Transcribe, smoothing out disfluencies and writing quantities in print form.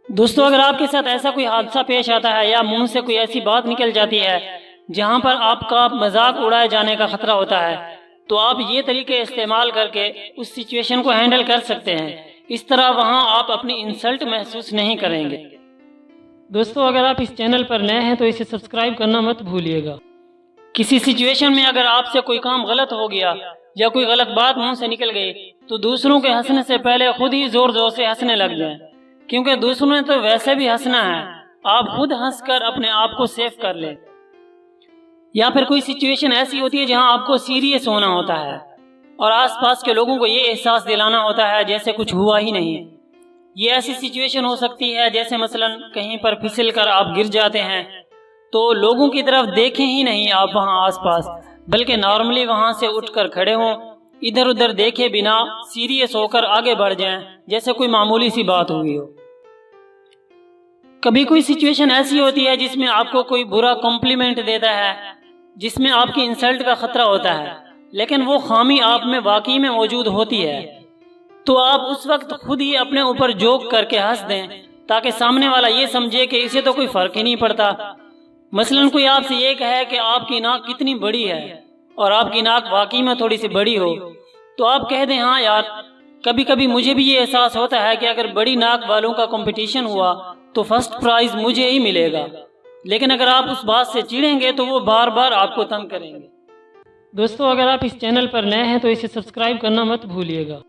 دوستو اگر آپ کے ساتھ ایسا کوئی حادثہ پیش آتا ہے یا منہ سے کوئی ایسی بات نکل جاتی ہے جہاں پر آپ کا مذاق اڑائے جانے کا خطرہ ہوتا ہے تو آپ یہ طریقے استعمال کر کے اس سچویشن کو ہینڈل کر سکتے ہیں۔ اس طرح وہاں آپ اپنی انسلٹ محسوس نہیں کریں گے۔ دوستو اگر آپ اس چینل پر نئے ہیں تو اسے سبسکرائب کرنا مت بھولیے گا۔ کسی سچویشن میں اگر آپ سے کوئی کام غلط ہو گیا یا کوئی غلط بات منہ سے نکل گئی تو دوسروں کے ہنسنے سے پہلے خود ہی زور زور سے ہنسنے لگ جائیں، کیونکہ دوسروں نے تو ویسے بھی ہنسنا ہے، آپ خود ہنس کر اپنے آپ کو سیف کر لیں۔ یا پھر کوئی سچویشن ایسی ہوتی ہے جہاں آپ کو سیریس ہونا ہوتا ہے اور آس پاس کے لوگوں کو یہ احساس دلانا ہوتا ہے جیسے کچھ ہوا ہی نہیں۔ یہ ایسی سچویشن ہو سکتی ہے جیسے مثلا کہیں پر پھسل کر آپ گر جاتے ہیں تو لوگوں کی طرف دیکھیں ہی نہیں آپ وہاں آس پاس، بلکہ نارملی وہاں سے اٹھ کر کھڑے ہوں، ادھر ادھر دیکھے بنا سیریس ہو کر آگے بڑھ جائیں جیسے کوئی معمولی سی بات ہوئی ہو۔ کبھی کوئی سچویشن ایسی ہوتی ہے جس میں آپ کو کوئی برا کمپلیمنٹ دیتا ہے، جس میں آپ کی انسلٹ کا خطرہ ہوتا ہے، لیکن وہ خامی آپ میں واقعی میں موجود ہوتی ہے، تو آپ اس وقت خود ہی اپنے اوپر جوک کر کے ہنس دیں تاکہ سامنے والا یہ سمجھے کہ اسے تو کوئی فرق ہی نہیں پڑتا۔ مثلا کوئی آپ سے یہ کہے کہ آپ کی ناک کتنی بڑی ہے اور آپ کی ناک واقعی میں تھوڑی سی بڑی ہو، تو آپ کہہ دیں ہاں یار، کبھی کبھی مجھے بھی یہ احساس ہوتا ہے کہ اگر بڑی ناک والوں کا کمپٹیشن ہوا تو فرسٹ پرائز مجھے ہی ملے گا، لیکن اگر آپ اس بات سے چڑھیں گے تو وہ بار بار آپ کو تنگ کریں گے۔ دوستو اگر آپ اس چینل پر نئے ہیں تو اسے سبسکرائب کرنا مت بھولیے گا۔